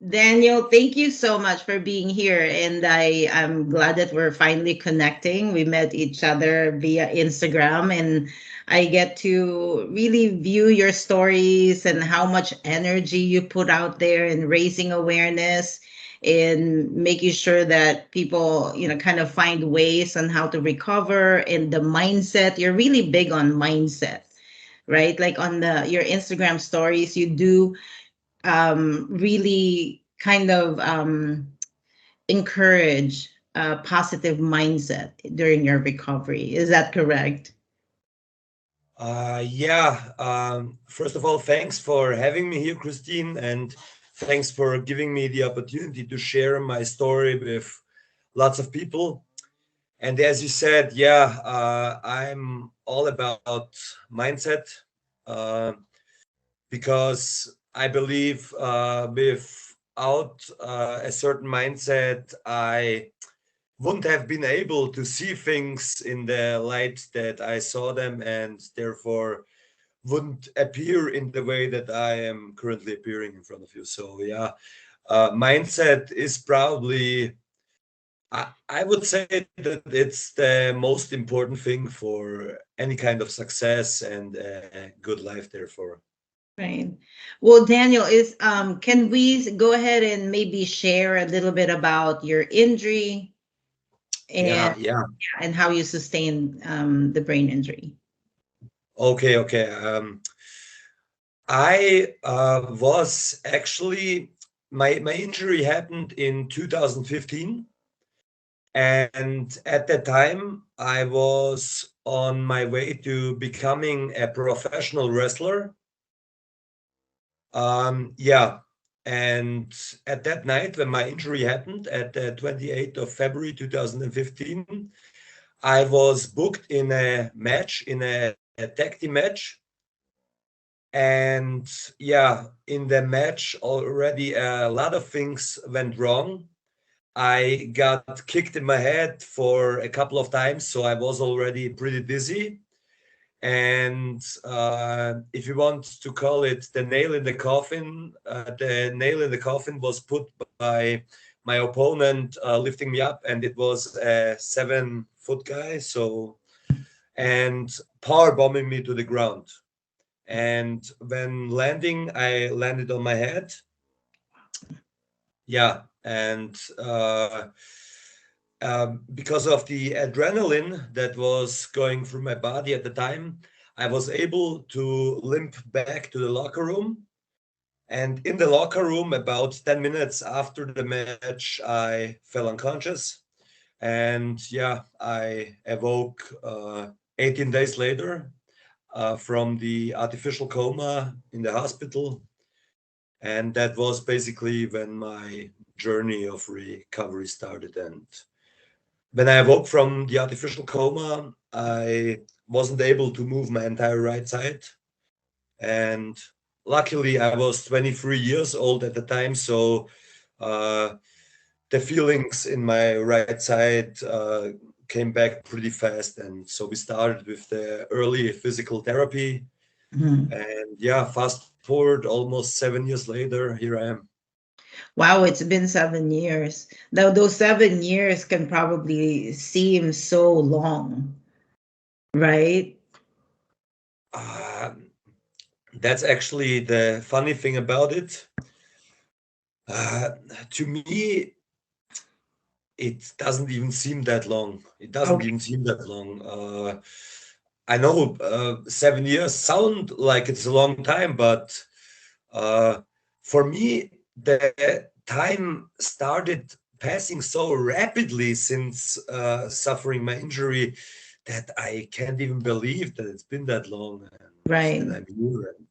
Daniel, thank you so much for being here. And I'm glad that we're finally connecting. We met each other via Instagram, and I get to really view your stories and how much energy you put out there in raising awareness, in making sure that people, kind of find ways on how to recover, and the mindset. You're really big on mindset, right? Like on your Instagram stories, you do really kind of encourage a positive mindset during your recovery. Is that correct? Yeah. First of all, thanks for having me here, Christine, and thanks for giving me the opportunity to share my story with lots of people. And as you said, yeah, I'm all about mindset uh, because I believe without a certain mindset, I wouldn't have been able to see things in the light that I saw them, and therefore wouldn't appear in the way that I am currently appearing in front of you. So yeah, mindset is probably I would say that it's the most important thing for any kind of success and good life. Therefore, Right. Well, Daniel, is can we go ahead and maybe share a little bit about your injury and yeah. and how you sustained the brain injury? Okay. I was actually my injury happened in 2015. And at that time, I was on my way to becoming a professional wrestler. Yeah. And at that night, when my injury happened at the 28th of February 2015, I was booked in a match, in a tag team match. And yeah, in the match, already a lot of things went wrong. I got kicked in my head for a couple of times, so I was already pretty dizzy. And if you want to call it the nail in the nail in the coffin was put by my opponent lifting me up, and it was a 7 foot guy, so and power bombing me to the ground. And when landing, I landed on my head. Yeah, and because of the adrenaline that was going through my body at the time, I was able to limp back to the locker room. And in the locker room, about 10 minutes after the match, I fell unconscious. And yeah, I awoke 18 days later from the artificial coma in the hospital. And that was basically when my journey of recovery started. And when I awoke from the artificial coma, I wasn't able to move my entire right side. And luckily, I was 23 years old at the time. So uh, the feelings in my right side came back pretty fast. And so we started with the early physical therapy. Mhm. And yeah, fast forward almost 7 years later, here I am. Wow, it's been 7 years. Now, those 7 years can probably seem so long, right? Uh, that's actually the funny thing about it. Uh, to me, it doesn't even seem that long. It doesn't Okay. even seem that long. I know 7 years sound like it's a long time, but uh, for me, the time started passing so rapidly since suffering my injury that I can't even believe that it's been that long and that Right. I'm here. And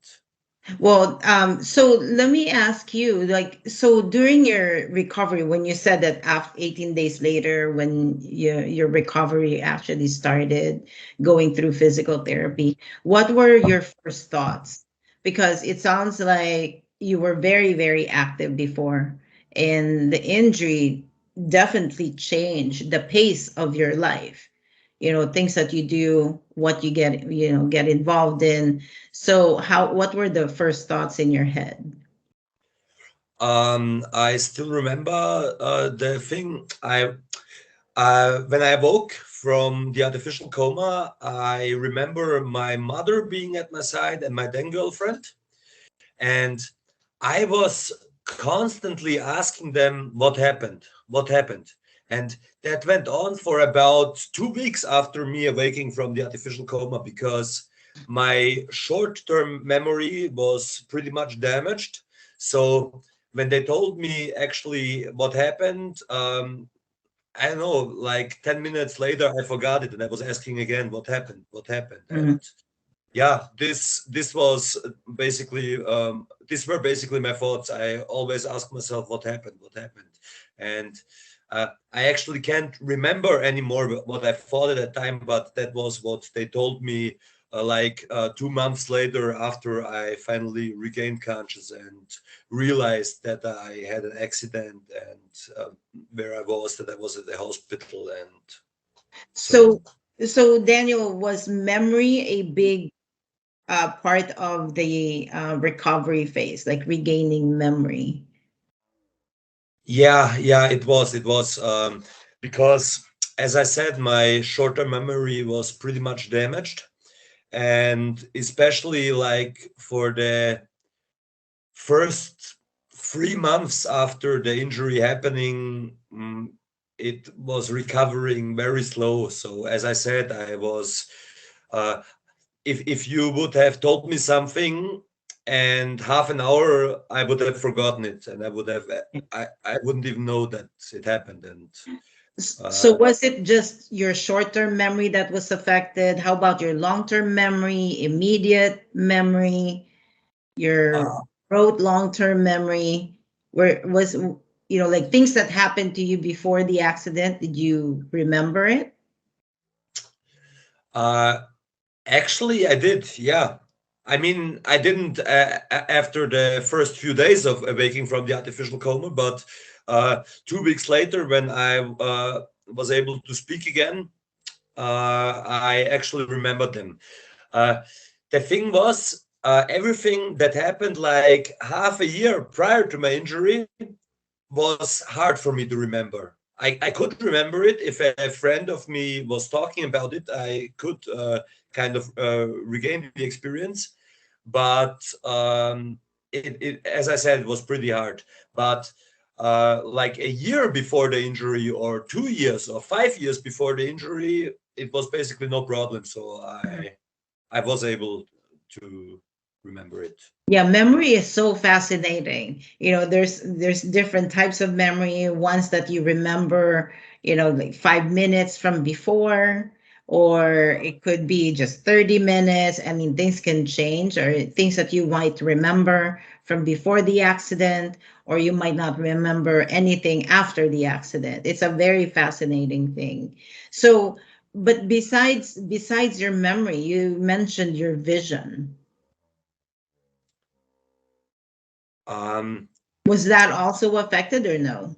Well, so let me ask you, like, so during your recovery, when you said that after 18 days later, when your recovery actually started going through physical therapy, what were your first thoughts? Because it sounds like you were very, very active before, and the injury definitely changed the pace of your life. Things that you do, what you get involved in. So what were the first thoughts in your head? I still remember the thing. When I woke from the artificial coma, I remember my mother being at my side and my then girlfriend, and I was constantly asking them what happened, and that went on for about 2 weeks after me awaking from the artificial coma because my short-term memory was pretty much damaged. So when they told me actually what happened, I don't know, like 10 minutes later, I forgot it and I was asking again, what happened? Mhm. And yeah, this was basically, these were basically my thoughts. I always ask myself, what happened? And I actually can't remember anymore what I thought at that time, but that was what they told me 2 months later after I finally regained conscious and realized that I had an accident and where I was, that I was at the hospital and so on. So, so Daniel, was memory a big part of the recovery phase, like regaining memory? Yeah, it was because as I said, my short-term memory was pretty much damaged, and especially like for the first 3 months after the injury happening, it was recovering very slow. So as I said, I was uh, if you would have told me something and half an hour I would have forgotten it and I wouldn't even know that it happened. And So uh, was it just your short-term memory that was affected? How about your long-term memory, immediate memory, your uh, rote long-term memory? Where was, like things that happened to you before the accident, did you remember it? uh, Actually, I did. Yeah. I mean, I didn't after the first few days of waking from the artificial coma, but 2 weeks later, when I was able to speak again, I actually remembered them. Uh, the thing was, everything that happened like half a year prior to my injury was hard for me to remember. I could remember it if a friend of me was talking about it. I could kind of regain the experience, but as I said, it was pretty hard. But like a year before the injury, or 2 years, or 5 years before the injury, it was basically no problem. So I was able to remember it. Yeah, memory is so fascinating. There's different types of memory. Ones that you remember, like 5 minutes from before, or it could be just 30 minutes. I mean, things can change, or things that you might remember from before the accident, or you might not remember anything after the accident. It's a very fascinating thing. So, but besides your memory, you mentioned your vision. Um, Was that also affected or no?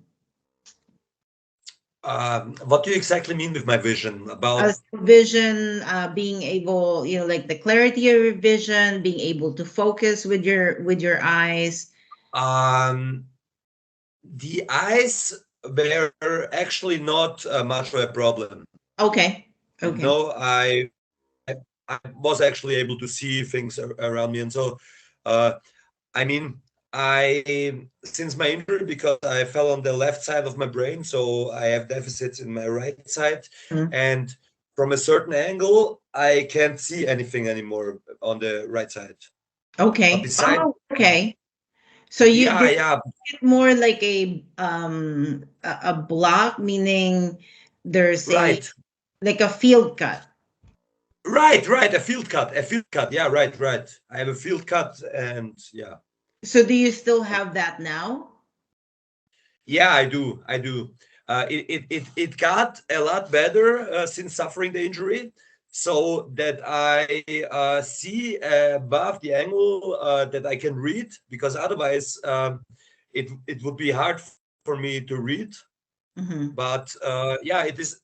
what do you exactly mean with my vision? About Vision, being able, like the clarity of your vision, being able to focus with your eyes. um, the eyes were actually not much of a problem. Okay. You Okay. know, I was actually able to see things around me, and so uh, I mean, I since my injury, because I fell on the left side of my brain, so I have deficits in my right side, Mhm. and from a certain angle, I can't see anything anymore on the right side. But Okay. besides, Oh, okay. So you yeah, did yeah, it more like a block, meaning there's a right. like a field cut. Right. A field cut. Yeah, right. I have a field cut, and yeah, So do you still have that now? yeah, I do. It got a lot better since suffering the injury, so that I see above the angle that I can read, because otherwise it would be hard for me to read. Hmm. But yeah, it is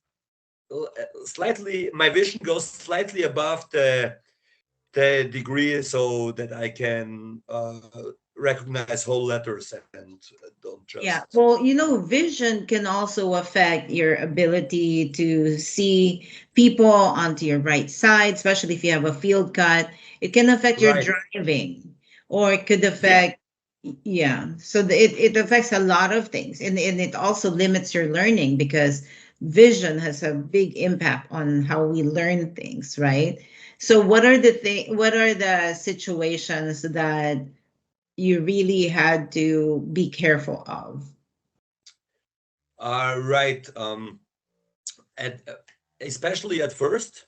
slightly. My vision goes slightly above the degree, so that I can recognize whole letters and don't Yeah. just Well, vision can also affect your ability to see people onto your right side, especially if you have a field cut. It can affect your right. driving, or it could Yeah, affect, yeah. So it affects a lot of things. And it also limits your learning because vision has a big impact on how we learn things, right? So what are the situations that you really had to be careful of? right. At especially at first,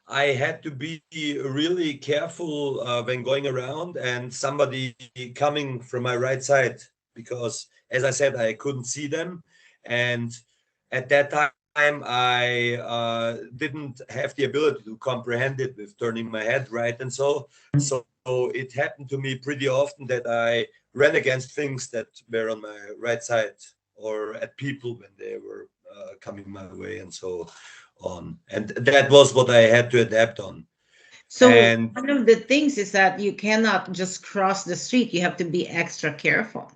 I had to be really careful when going around and somebody coming from my right side because, as I said, I couldn't see them, and at that time I didn't have the ability to comprehend it with turning my head right, and so it happened to me pretty often that I ran against things that were on my right side or at people when they were coming my way, and so on. And that was what I had to adapt on. So And one of the things is that you cannot just cross the street. You have to be extra careful.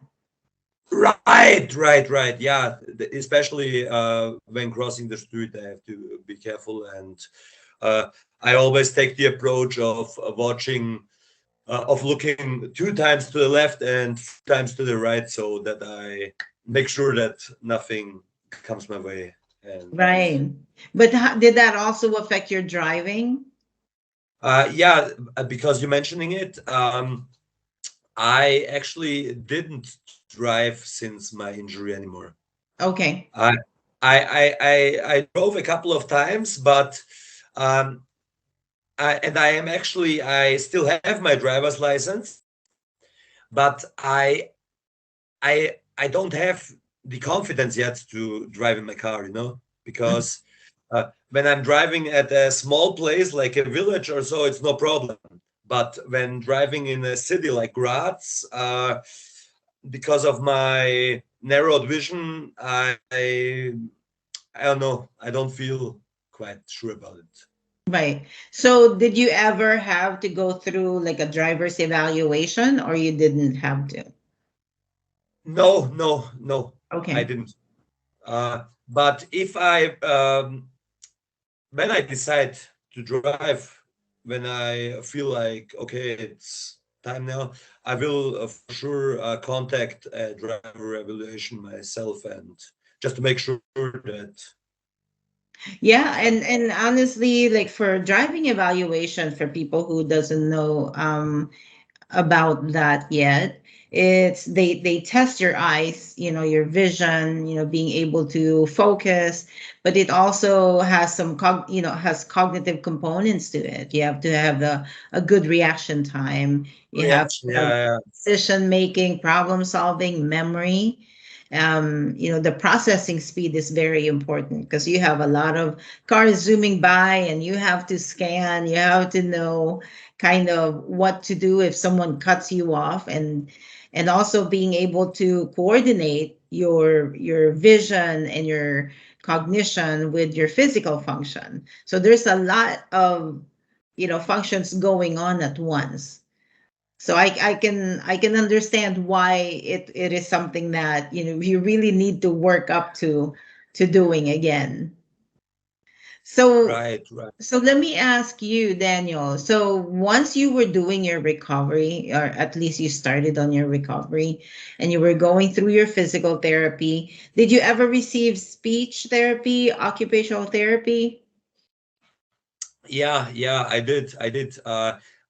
right. Yeah, especially when crossing the street, I have to be careful. And uh, I always take the approach of watching, of looking 2 times to the left and 4 times to the right, so that I make sure that nothing comes my way. And Right. But did that also affect your driving? yeah, because you're mentioning it, I actually didn't drive since my injury anymore. Okay. I I drove a couple of times, but um, and I am actually I still have my driver's license, but I don't have the confidence yet to drive in my car, Mhm. because when I'm driving at a small place like a village or so, it's no problem. But when driving in a city like Graz, because of my narrowed vision, I don't know. I don't feel quite sure about it. Right. So did you ever have to go through like a driver's evaluation, or you didn't have to? No, I Okay. didn't. But if I when I decide to drive, when I feel like okay, it's time now, I will for sure contact a driver evaluation myself and just to make sure that Yeah, I'm and honestly, like for driving evaluation for people who doesn't know about that yet, it's they test your eyes, your vision, being able to focus, but it also has some has cognitive components to it. You have to have a good reaction time. You have reaction. to have Yeah, decision making, problem solving, memory. The processing speed is very important because you have a lot of cars zooming by and you have to scan, you have to know kind of what to do if someone cuts you off, and also being able to coordinate your vision and your cognition with your physical function. So there's a lot of functions going on at once. So I can understand why it is something that you really need to work up to doing again. So right. so let me ask you, Daniel. So once you were doing your recovery, or at least you started on your recovery, and you were going through your physical therapy, did you ever receive speech therapy, occupational therapy? Yeah, I did.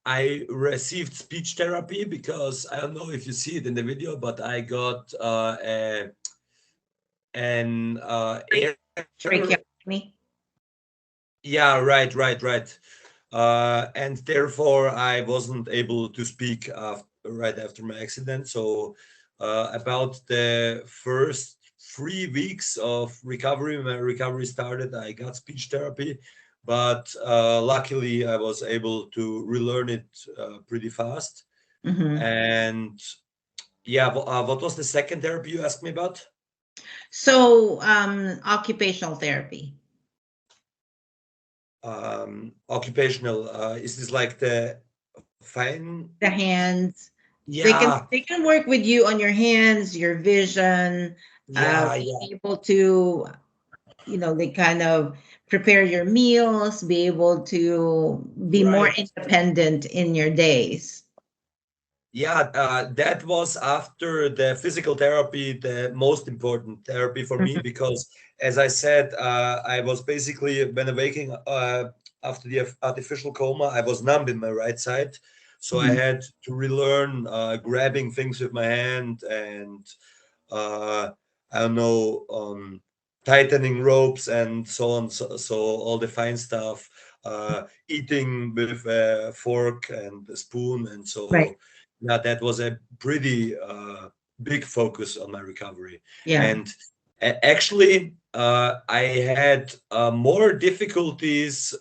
I received speech therapy because I don't know if you see it in the video, but I got an air. Tracheotomy? Yeah, right. And therefore, I wasn't able to speak right after my accident. So, about the first 3 weeks of recovery, when my recovery started, I got speech therapy. But luckily, I was able to relearn it pretty fast. Hmm. And yeah, what was the second therapy you asked me about? So occupational therapy. Occupational. Is this like the fine? The hands. Yeah, They can work with you on your hands, your vision, yeah, yeah, be able to, they kind of prepare your meals, be able to be more right. independent in your days. Yeah, that was after the physical therapy, the most important therapy for me, Mhm, because as I said, I was basically, when waking after the artificial coma, I was numb in my right side. So I mhm. had to relearn grabbing things with my hand and uh, I don't know, tightening ropes and so on. So all the fine stuff, eating with a fork and a spoon. And Right. so, yeah, that was a pretty big focus on my recovery. Yeah. And actually, I had more difficulties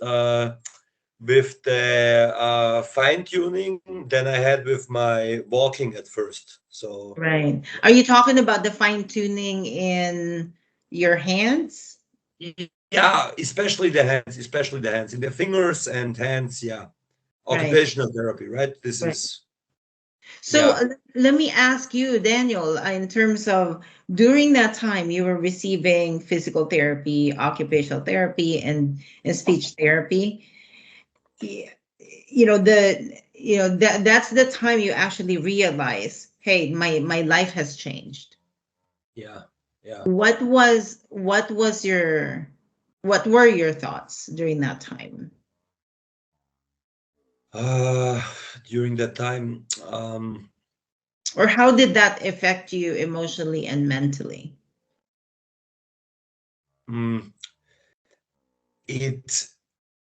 with the fine tuning than I had with my walking at first. So, Right. Are you talking about the fine tuning in your hands? yeah, especially the hands, in the fingers and hands. Yeah, Right. occupational therapy, right? This Right. is, So yeah, let me ask you, Daniel, in terms of during that time you were receiving physical therapy, occupational therapy, and speech therapy. y- that's the time you actually realize, hey, my life has changed. yeah, yeah. What were your thoughts during that time? Uh, During that time, Or how did that affect you emotionally and mentally? mm, it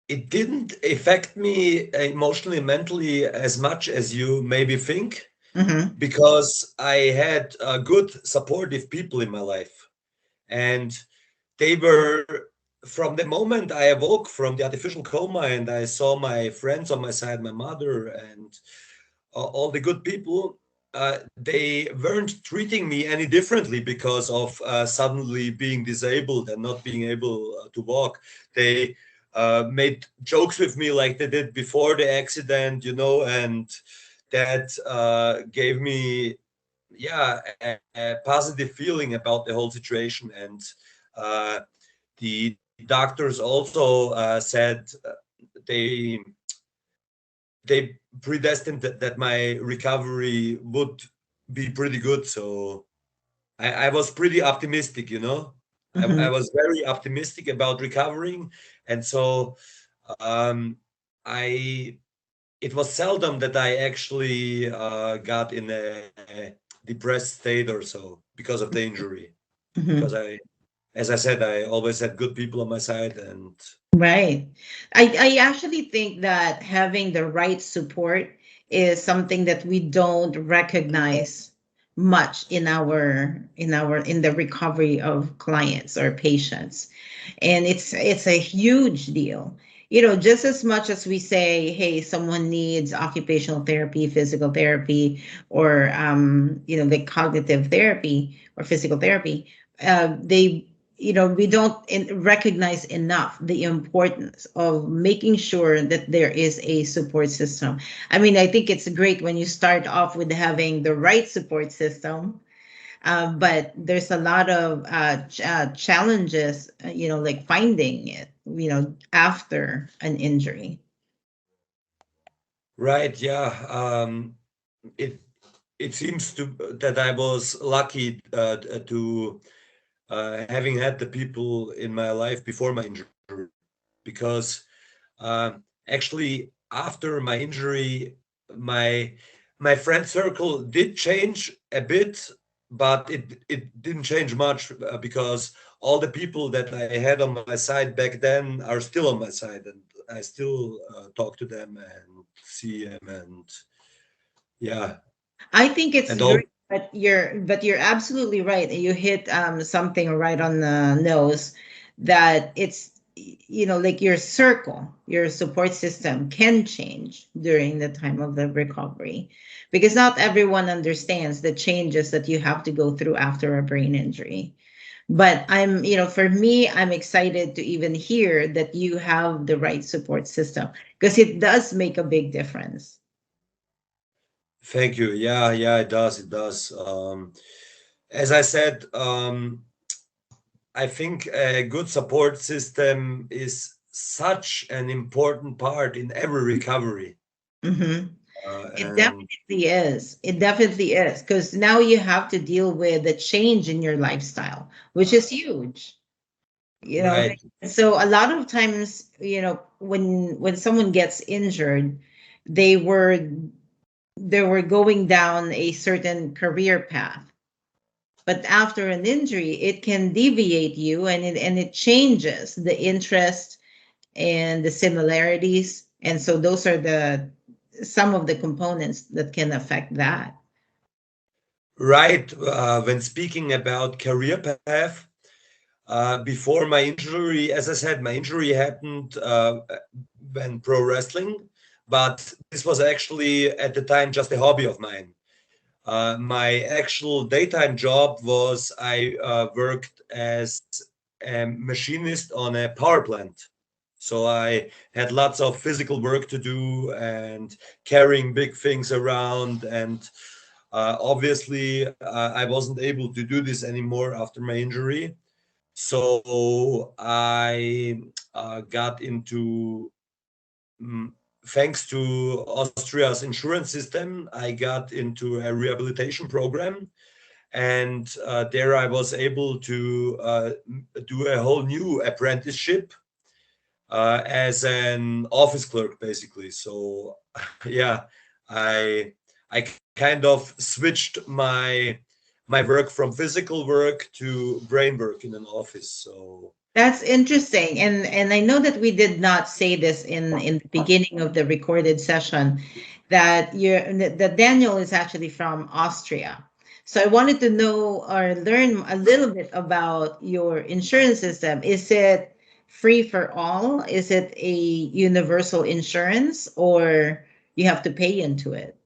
it didn't affect me emotionally, mentally as much as you maybe think, Mm-hmm. because I had good supportive people in my life, and they were, from the moment I awoke from the artificial coma and I saw my friends on my side, my mother and all the good people, they weren't treating me any differently because of suddenly being disabled and not being able to walk. They made jokes with me like they did before the accident, and that gave me, yeah, a positive feeling about the whole situation. And uh, the doctors also said they they predestined that my recovery would be pretty good. So I was pretty optimistic. I Mm-hmm. was very optimistic about recovering. And so um, I it was seldom that I actually got in a depressed state or so because of the injury. Because Mm-hmm. as I said, I always had good people on my side. And Right. I actually think that having the right support is something that we don't recognize much in the recovery of clients or patients. And it's a huge deal. Just as much as we say, hey, someone needs occupational therapy, physical therapy, or the cognitive therapy or physical therapy, they we don't recognize enough the importance of making sure that there is a support system. I mean, I think it's great when you start off with having the right support system, but there's a lot of challenges, like finding it, after an injury. right, yeah, it it seems to that I was lucky to having had the people in my life before my injury, because actually after my injury, my my friend circle did change a bit, but it didn't change much because all the people that I had on my side back then are still on my side, and I still talk to them and see them, and yeah, I think it's and all. great, but you're absolutely right. You hit something right on the nose, that it's like your circle, your support system can change during the time of the recovery, because not everyone understands the changes that you have to go through after a brain injury. But for me, I'm excited to even hear that you have the right support system, because it does make a big difference. Thank you. Yeah, yeah, it does. It does. As I said, I think a good support system is such an important part in every recovery. Hmm. It And definitely is. It definitely is. Because now you have to deal with the change in your lifestyle, which is huge. You know, right, so a lot of times, when someone gets injured, they were they were going down a certain career path, but after an injury it can deviate you, and it changes the interest and the similarities, and so those are the some of the components that can affect that. right. When speaking about career path, before my injury, as I said, my injury happened when pro wrestling, but this was actually at the time just a hobby of mine. My actual daytime job was I worked as a machinist on a power plant. So I had lots of physical work to do and carrying big things around. And obviously, I wasn't able to do this anymore after my injury. So I got into, mm, thanks to Austria's insurance system, I got into a rehabilitation program. And there I was able to do a whole new apprenticeship as an office clerk, basically. So, yeah, I I kind of switched my work from physical work to brain work in an office. So, That's interesting. And I know that we did not say this in the beginning of the recorded session, that Daniel is actually from Austria. So I wanted to know or learn a little bit about your insurance system. Is it free for all? Is it a universal insurance, or you have to pay into it?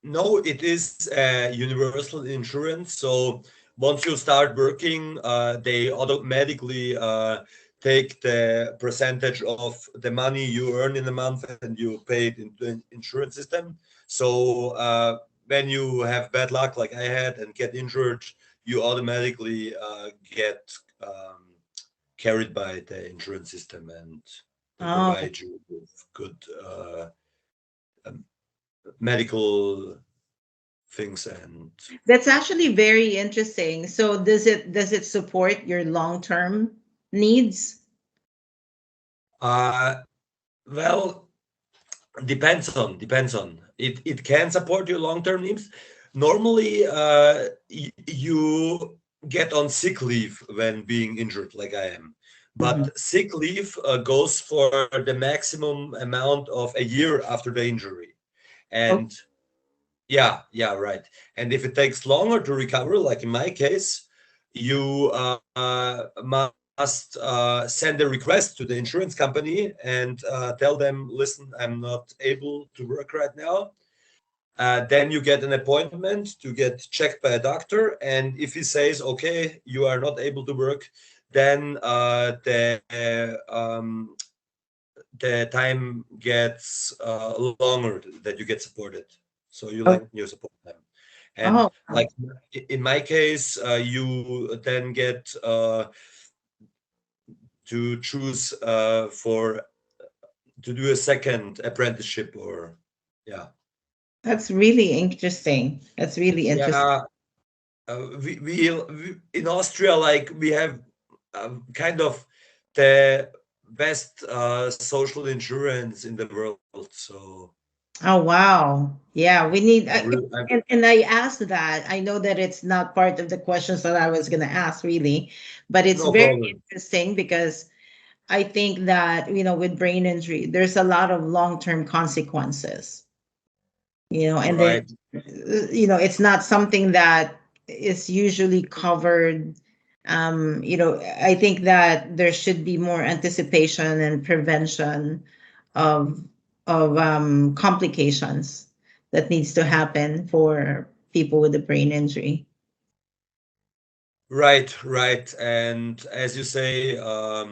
no, it is universal insurance. So once you start working, they automatically take the percentage of the money you earn in a month and you pay it into the insurance system. So when you have bad luck, like I had, and get injured, you automatically get carried by the insurance system, and they Oh, provide you with good um, medical things. And that's actually very interesting. So does it support your long-term needs? uh well, depends on it can support your long-term needs. Normally you get on sick leave when being injured, like I am, but Mhm. sick leave goes for the maximum amount of a year after the injury. And yeah, yeah, right. And if it takes longer to recover, like in my case, you must send a request to the insurance company and tell them, listen, I'm not able to work right now. Then you get an appointment to get checked by a doctor. And if he says, okay, you are not able to work, then the time gets longer that you get supported. So you Oh, lengthen your support time. And oh, like wow. in my case, you then get to choose for to do a second apprenticeship, or yeah, That's really interesting. That's really interesting. yeah. We in Austria, like we have kind of the best social insurance in the world. So Oh, wow. Yeah, we need, I and I asked that. I know that it's not part of the questions that I was going to ask, really, but it's no very problem. interesting because I think that, with brain injury, there's a lot of long-term consequences, and then, Right. it's not something that is usually covered. I think that there should be more anticipation and prevention of complications that needs to happen for people with a brain injury. Right, right. And as you say, uh,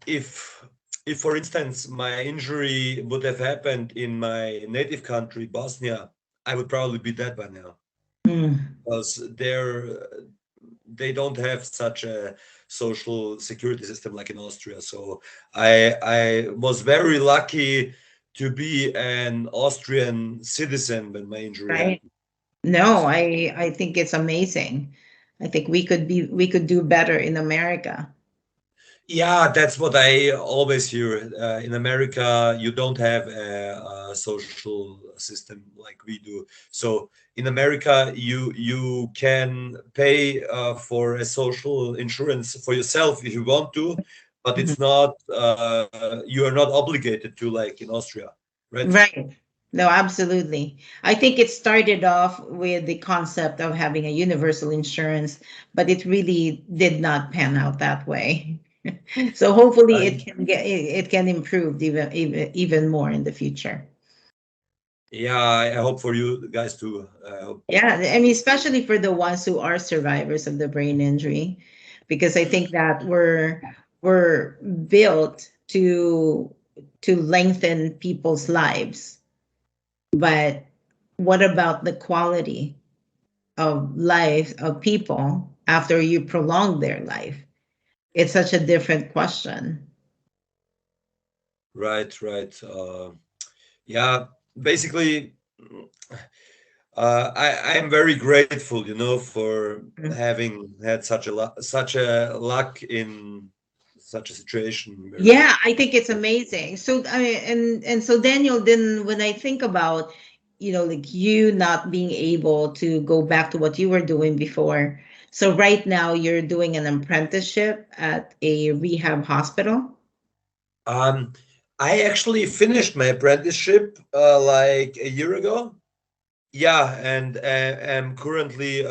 if if, for instance, my injury would have happened in my native country, Bosnia, I would probably be dead by now Mm, because they don't have such a social security system like in Austria. So I was very lucky to be an Austrian citizen when my injury right. happened. No, I think it's amazing. I think we could do better in America. Yeah, that's what I always hear. In America, you don't have a social system like we do. So in America, you can pay for a social insurance for yourself if you want to, but Mhm. it's not you are not obligated to like in Austria, right? Right. No, absolutely. I think it started off with the concept of having a universal insurance, but it really did not pan out that way. So hopefully Right. it can improve even more in the future. Yeah, I hope for you guys too. I hope. Yeah, I mean, especially for the ones who are survivors of the brain injury, because I think that we're built to lengthen people's lives. But what about the quality of life of people after you prolong their life? It's such a different question. Right, right. Yeah, basically, I am very grateful, for having had such a luck in such a situation where Yeah, I think it's amazing. So I mean, and so Daniel, then when I think about, like you not being able to go back to what you were doing before, so right now you're doing an apprenticeship at a rehab hospital. um I actually finished my apprenticeship like a year ago. Yeah, and am currently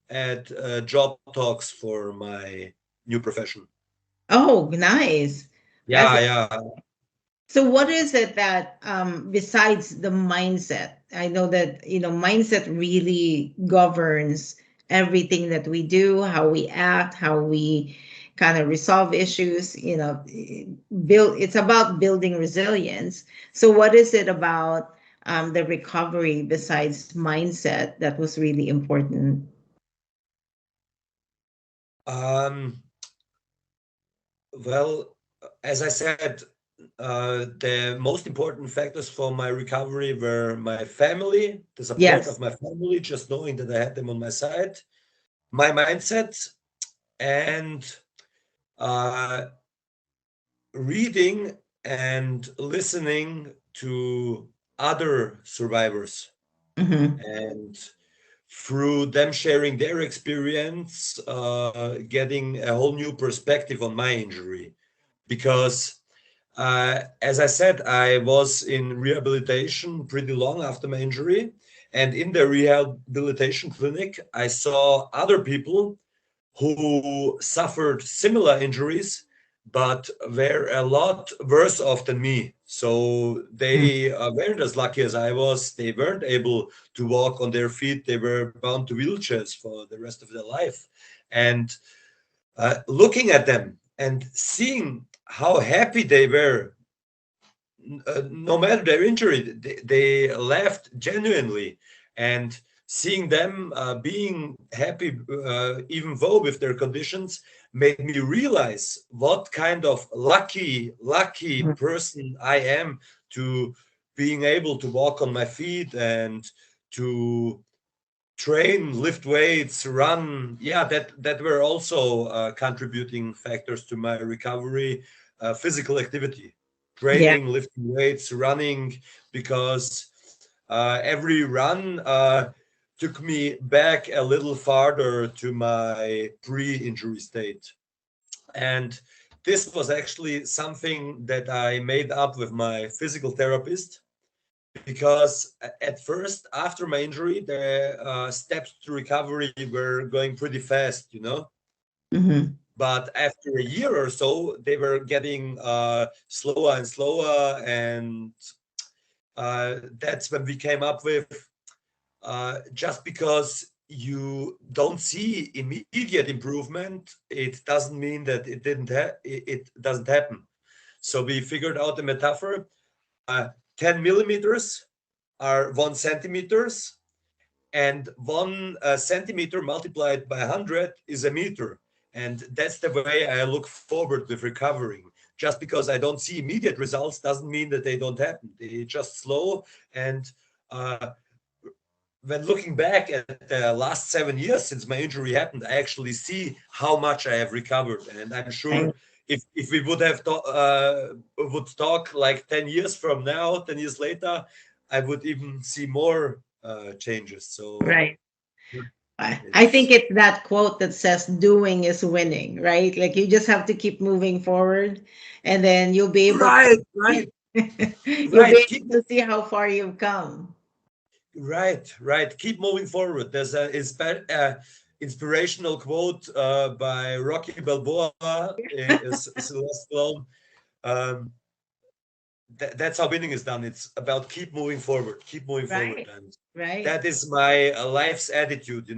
at job talks for my new profession. Oh, nice. That's Yeah, yeah. So what is it that besides the mindset? I know that mindset really governs everything that we do, how we act, how we kind of resolve issues, build it's about building resilience. So what is it about the recovery besides mindset that was really important? Um Well, as I said, the most important factors for my recovery were my family, the support of Yes. my family, just knowing that I had them on my side, my mindset, and uh, reading and listening to other survivors. Hmm. And through them sharing their experience, getting a whole new perspective on my injury. Because as I said, I was in rehabilitation pretty long after my injury. And in the rehabilitation clinic, I saw other people who suffered similar injuries, but were a lot worse off than me. So they weren't as lucky as I was. They weren't able to walk on their feet. They were bound to wheelchairs for the rest of their life. And looking at them and seeing how happy they were, no matter their injury, they laughed genuinely. And seeing them being happy, even though with their conditions, made me realize what kind of lucky person I am to being able to walk on my feet and to train, lift weights, run. Yeah, that were also contributing factors to my recovery. Physical activity, Yeah. training, lifting weights, running, because every run took me back a little farther to my pre-injury state. And this was actually something that I made up with my physical therapist, because at first, after my injury, the steps to recovery were going pretty fast, Hmm. But after a year or so, they were getting slower and slower, and that's when we came up with, just because you don't see immediate improvement, it doesn't mean that it doesn't happen. So we figured out the metaphor. 10 millimeters are 1 centimeters, and 1 centimeter multiplied by 100 is a meter. And that's the way I look forward with recovering. Just because I don't see immediate results doesn't mean that they don't happen. They just slow. And uh, when looking back at the last 7 years since my injury happened, I actually see how much I have recovered. And I'm sure Right. if we would talk like 10 years from now, 10 years later, I would even see more changes. So Right. I think it's it's that quote that says doing is winning, right? Like you just have to keep moving forward and then you'll be able right, to right, you'll right. be able to see how far you've come. Right. Keep moving forward. There's a inspirational quote by Rocky Balboa, Sylvester Stallone. Um, that's how winning is done. It's about keep moving forward, Right. and Right. that is my life's attitude.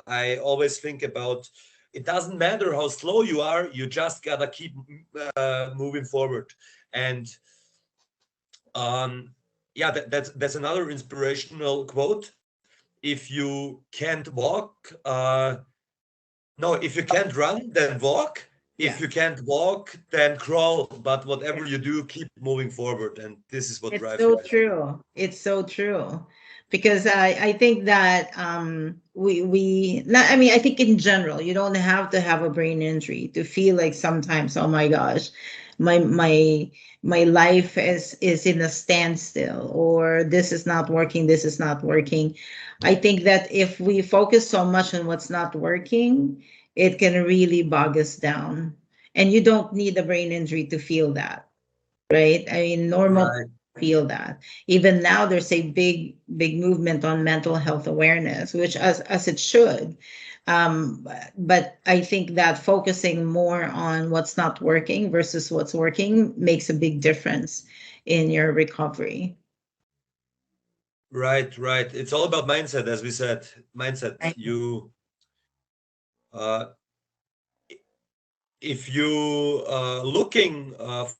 I always think about it. Doesn't matter how slow you are, you just gotta keep moving forward. And um, yeah, that's another inspirational quote. If you can't walk, no, if you can't run, then walk. If Yeah. you can't walk, then crawl. But whatever Yeah. you do, keep moving forward. And this is what It's drives me, so I think. true. It's so true. Because I think that we not, I mean, I think in general, you don't have to have a brain injury to feel like sometimes, oh my gosh, my my life is in a standstill, or this is not working, this is not working. I think that if we focus so much on what's not working, it can really bog us down. And you don't need a brain injury to feel that, right? I mean, normal Right. feel that. Even now, there's a big movement on mental health awareness, which as it should. But I think that focusing more on what's not working versus what's working makes a big difference in your recovery. Right. It's all about mindset, as we said. Mindset. Right. Uh, if you looking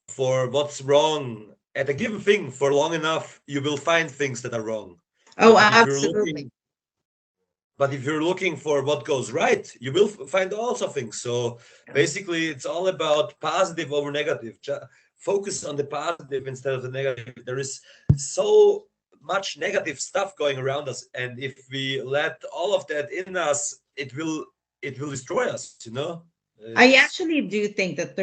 for what's wrong at a given thing for long enough, you will find things that are wrong. Oh, But if you're absolutely. looking But if you're looking for what goes right, you will find also things. So basically, it's all about positive over negative. Focus on the positive instead of the negative. There is so much negative stuff going around us, and if we let all of that in us, it will destroy us. I It's actually do think that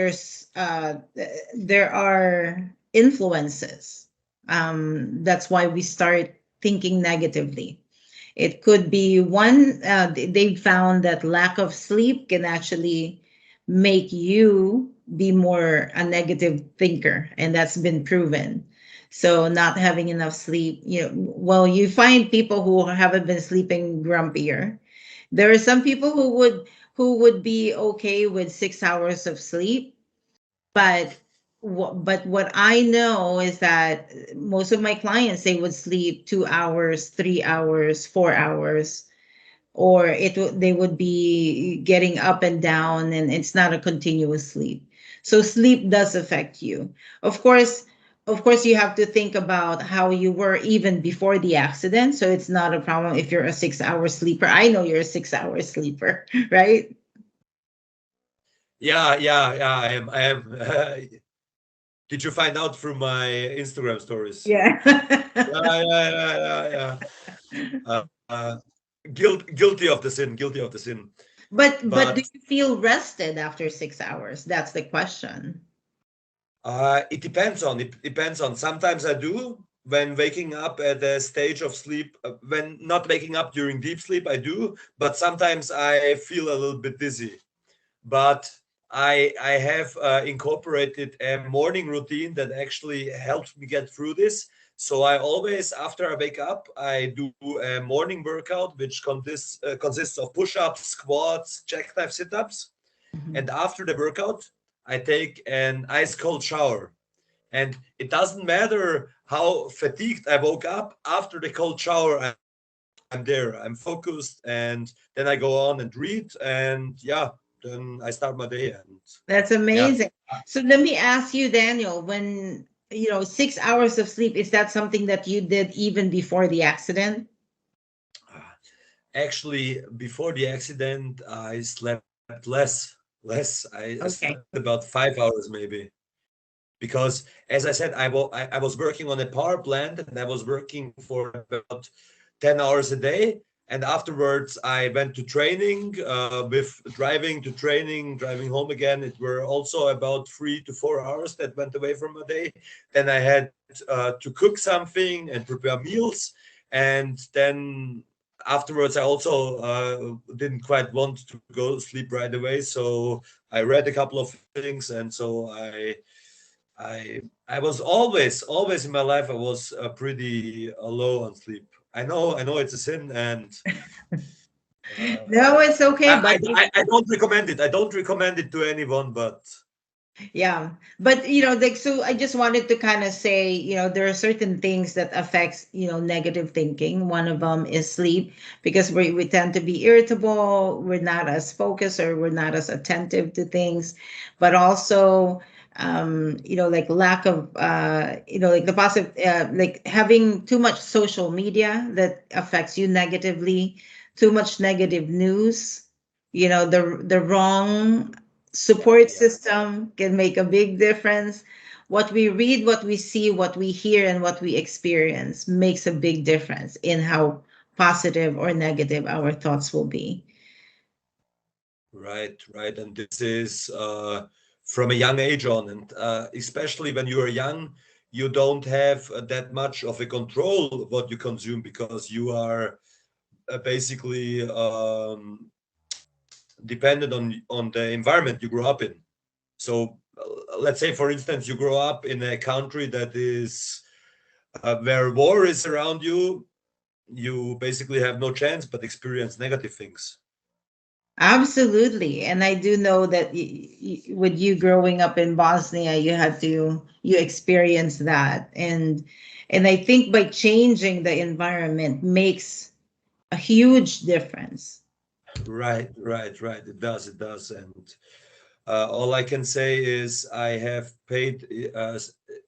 there are influences. That's why we start thinking negatively. It could be one, they found that lack of sleep can actually make you be more a negative thinker, and that's been proven. So not having enough sleep, well, you find people who haven't been sleeping grumpier. There are some people who would be okay with 6 hours of sleep, but what I know is that most of my clients, they would sleep 2 hours, 3 hours, 4 hours, or they would be getting up and down, and it's not a continuous sleep. So sleep does affect you. Of course, you have to think about how you were even before the accident. So it's not a problem if you're a 6 hour sleeper. I know you're a 6 hour sleeper, right? yeah. I am. Did you find out through my Instagram stories? Yeah. Yeah. Guilty of the sin. Guilty of the sin. But But do you feel rested after 6 hours? That's the question. it depends on. Sometimes I do when waking up at a stage of sleep. When not waking up during deep sleep, I do. But sometimes I feel a little bit dizzy. But I have incorporated a morning routine that actually helps me get through this. So I always, after I wake up, I do a morning workout, which consists of push-ups, squats, jackknife sit-ups. Mhm. And after the workout, I take an ice cold shower. And it doesn't matter how fatigued I woke up after the cold shower, I'm there, I'm focused, and then I go on and read. And yeah, then I start my day. And That's yeah, amazing. So let me ask you, Daniel, when 6 hours of sleep, is that something that you did even before the accident? actually, before the accident, I slept less. I slept Okay. about 5 hours maybe. Because as I said, I was working on a power plant and I was working for about 10 hours a day. And afterwards, I went to training with driving to training, driving home again. It were also about 3 to 4 hours that went away from my day. Then I had to cook something and prepare meals. And then afterwards, I also didn't quite want to go to sleep right away. So I read a couple of things. And so I was always in my life. I was pretty low on sleep. I know it's a sin, and uh, No, it's okay, but I don't recommend it. I don't recommend it to anyone. But yeah, but like, so I just wanted to kind of say, there are certain things that affects, negative thinking. One of them is sleep, because we tend to be irritable, we're not as focused, or we're not as attentive to things. But also, like lack of, like the positive, like having too much social media that affects you negatively, too much negative news, the wrong support yeah, system can make a big difference. What we read, what we see, what we hear, and what we experience makes a big difference in how positive or negative our thoughts will be. right, right. And this is from a young age on, and especially when you are young, you don't have that much of a control of what you consume because you are basically dependent on the environment you grew up in. So let's say, for instance, you grow up in a country that is where war is around you. You basically have no chance but experience negative things. Absolutely. And I do know that with you growing up in Bosnia, you experienced that. And I think by changing the environment makes a huge difference. Right, right, right. It does. And all I can say is I have paid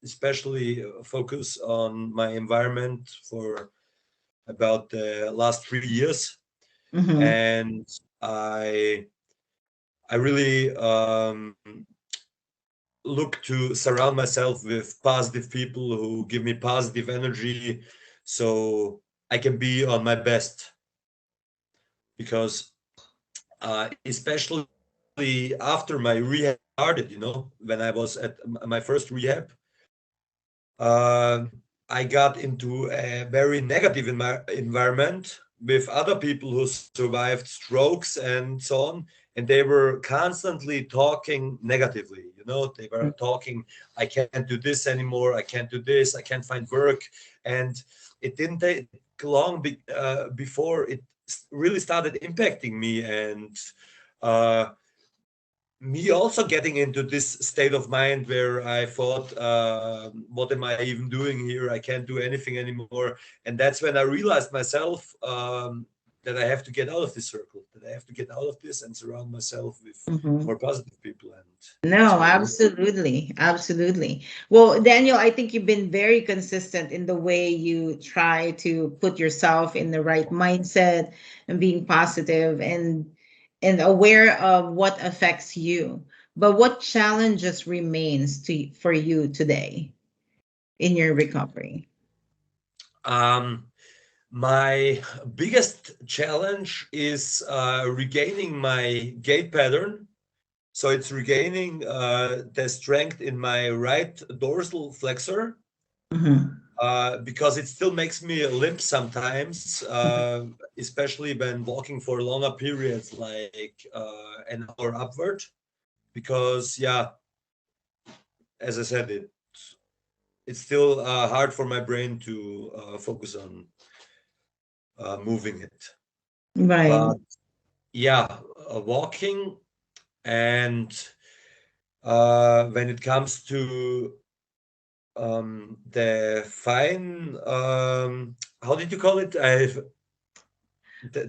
especially focus on my environment for about the last 3 years, Hmm. and I I really look to surround myself with positive people who give me positive energy so I can be on my best. Because especially after my rehab started, when I was at my first rehab, uh, I got into a very negative environment with other people who survived strokes and so on. And they were constantly talking negatively. They were talking, I can't do this anymore. I can't do this. I can't find work. And it didn't take long before it really started impacting me. And uh, me also getting into this state of mind where I thought, what am I even doing here? I can't do anything anymore. And that's when I realized myself that I have to get out of this circle, that I have to get out of this and surround myself with Hmm. more positive people. And that's No, what I did. absolutely. Absolutely. Well, Daniel, I think you've been very consistent in the way you try to put yourself in the right mindset and being positive and aware of what affects you. But what challenges remains for you today in your recovery? Um, my biggest challenge is regaining my gait pattern. So it's regaining the strength in my right dorsal flexor Hmm. because it still makes me limp sometimes, especially when walking for longer periods, like an hour upward. Because yeah, as I said, it's still hard for my brain to focus on moving it. Right. But yeah, walking and when it comes to the fine, how did you call it? Uh, The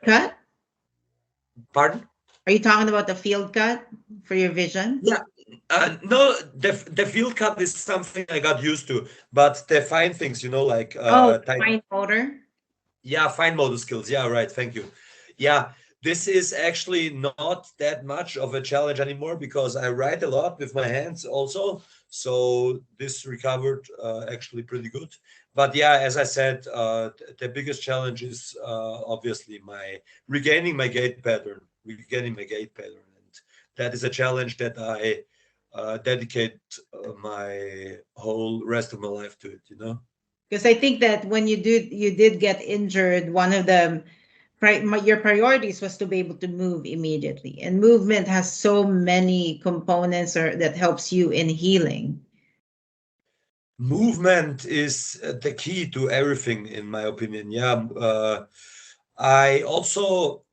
Cut? pardon? Are you talking about the field cut for your vision? Yeah. No, the field cut is something I got used to, but the fine things, like Oh, tight. fine motor. Yeah, fine motor skills. Yeah, right. Thank you. Yeah, this is actually not that much of a challenge anymore because I write a lot with my hands also. So this recovered actually pretty good. But yeah, as I said, the biggest challenge is obviously my regaining my gait pattern, regaining my gait pattern, and that is a challenge that I dedicate my whole rest of my life to it. Because I think that when you did get injured, one of the your priorities was to be able to move immediately, and movement has so many components or that helps you in healing. Movement is the key to everything, in my opinion. Yeah. I also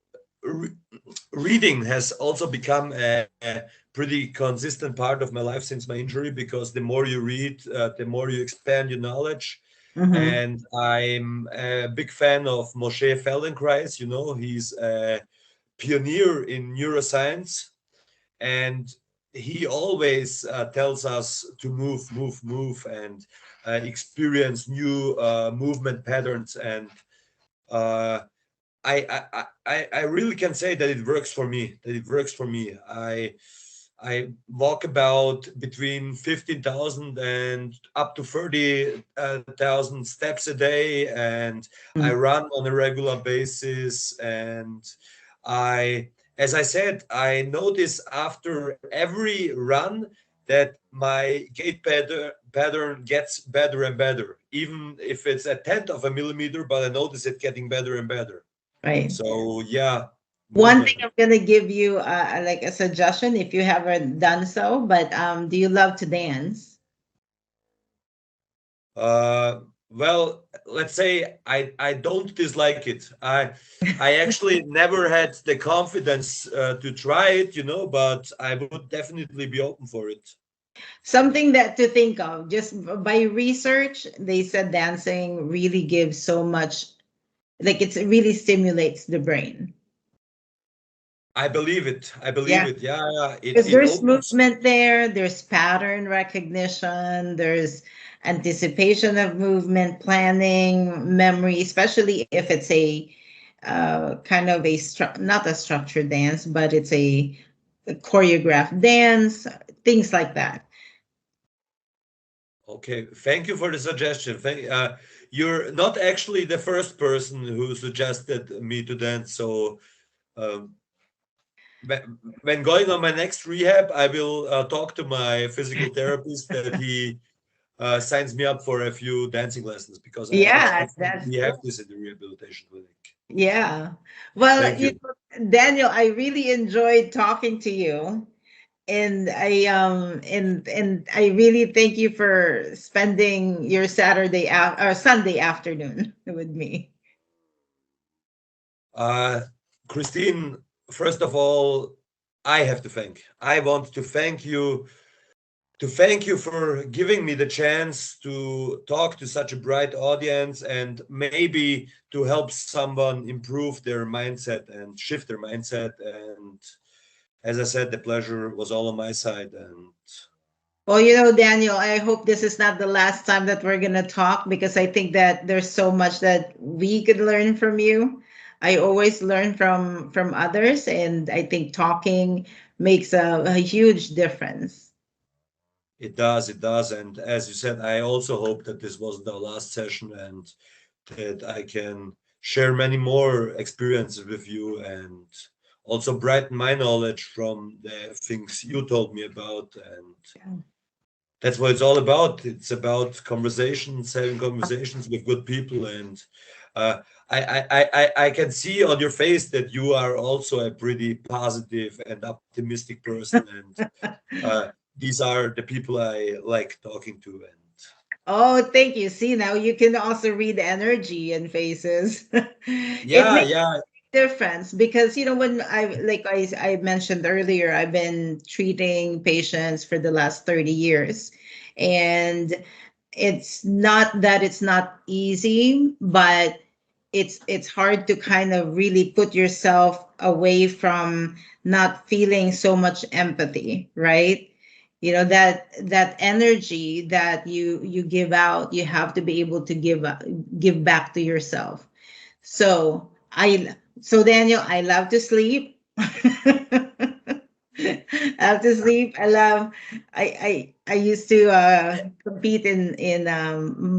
re- reading has also become a pretty consistent part of my life since my injury because the more you read, the more you expand your knowledge. Hmm. And I'm a big fan of Moshe Feldenkrais. He's a pioneer in neuroscience, and he always tells us to move, move, move, and experience new movement patterns. And uh, I really can say that it works for me. That it works for me. I walk about between 15,000 and up to 30,000 steps a day, and I run on a regular basis. And I, as I said, I notice after every run that my pattern gets better and better, even if it's a tenth of a millimeter, but I notice it getting better and better. Right. So yeah, One thing movement. I'm gonna give you, like a suggestion, if you haven't done so, but do you love to dance? Uh, well, let's say I don't dislike it. I actually never had the confidence to try it, but I would definitely be open for it. Something that to think of, just by research, they said dancing really gives so much, like it really stimulates the brain. I believe it. I believe Yeah. it. Yeah, yeah. It Because it there's opens. movement there, there's pattern recognition, there's anticipation of movement, planning, memory, especially if it's a kind of not a structured dance, but it's a choreographed dance, things like that. Okay, thank you for the suggestion. You're not actually the first person who suggested me to dance. So um, when going on my next rehab, I will talk to my physical therapist that he signs me up for a few dancing lessons because I Yeah, think that's we have this in the rehabilitation clinic. yeah. Well, Thank you. Daniel, I really enjoyed talking to you. And I really thank you for spending your or Sunday afternoon with me. Uh, Christine, first of all, I have to thank. I want to thank you for giving me the chance to talk to such a bright audience and maybe to help someone improve their mindset and shift their mindset. And as I said, the pleasure was all on my side. And Well, Daniel, I hope this is not the last time that we're going to talk, because I think that there's so much that we could learn from you. I always learn from others, and I think talking makes a huge difference. it does, it does. And as you said, I also hope that this wasn't our last session and that I can share many more experiences with you and also brighten my knowledge from the things you told me about. And that's what it's all about. It's about conversations, having conversations with good people. And uh, I can see on your face that you are also a pretty positive and optimistic person. And these are the people I like talking to. And Oh, thank you. See, now you can also read energy in faces. It yeah, makes yeah. a difference because when I mentioned earlier, I've been treating patients for the last 30 years. And it's not that it's not easy, but it's hard to kind of really put yourself away from not feeling so much empathy, right? You know, that energy that you give out, you have to be able to give back to yourself. So so Daniel, I love to sleep. I love to sleep. I used to compete in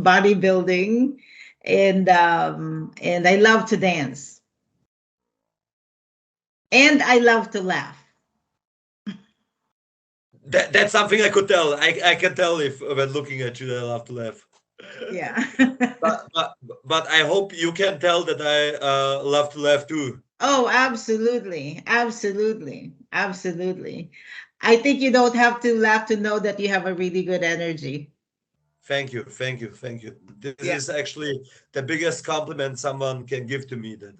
bodybuilding, and I love to dance, and I love to laugh. That's something I could tell. I can tell if when looking at you that I love to laugh. Yeah. but, but but I hope you can tell that I love to laugh too. Oh, absolutely. Absolutely. Absolutely. I think you don't have to laugh to know that you have a really good energy. Thank you, thank you, thank you. This Yeah. is actually the biggest compliment someone can give to me, that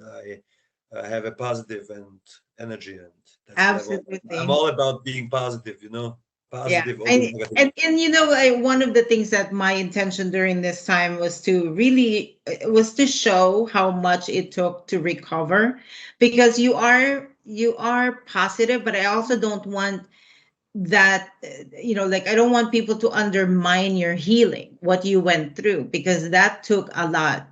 I have a positive and energy, and that's what I want. I'm Absolutely. all about being positive, Yeah. positive over And negative. and you know, one of the things that my intention during this time was to really was to show how much it took to recover, because you are positive, but I also don't want that like I don't want people to undermine your healing, what you went through, because that took a lot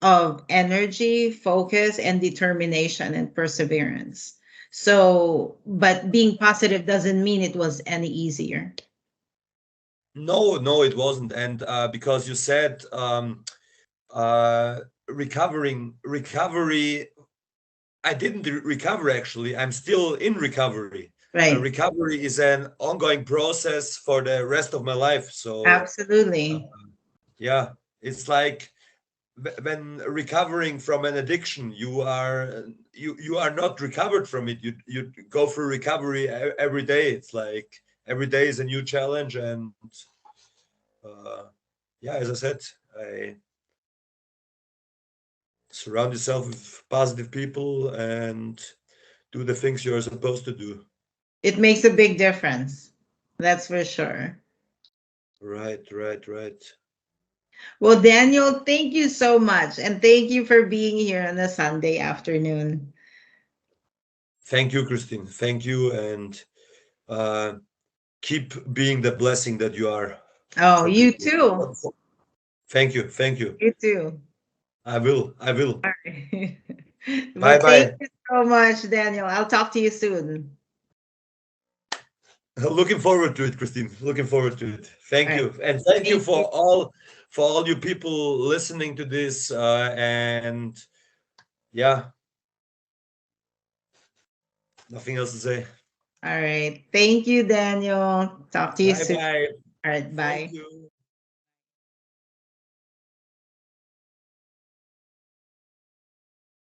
of energy, focus, and determination and perseverance. So, but being positive doesn't mean it was any easier. No, no, it wasn't. And because you said uh, recovery, I didn't recover actually. I'm still in recovery. Right. Recovery is an ongoing process for the rest of my life. So, uh, Absolutely. yeah, it's like when recovering from an addiction, you are not recovered from it. You go through recovery every day. It's like every day is a new challenge, and uh, yeah, as I said, I surround yourself with positive people and do the things you're supposed to do. It makes a big difference. That's for sure. Right, right, right. Well, Daniel, thank you so much. And thank you for being here on a Sunday afternoon. Thank you, Christine. Thank you, and uh, keep being the blessing that you are Oh, for you people. too. Thank you, thank you. You too. I will, I will. All right. Bye, But thank bye. you so much, Daniel. I'll talk to you soon. Looking forward to it, Christine. Looking forward to it. Thank All right. you, and thank you Thank you. for all you people listening to this. And yeah, nothing else to say. All right. Thank you, Daniel. Talk to you Bye, soon. bye. All right. Thank Bye. you.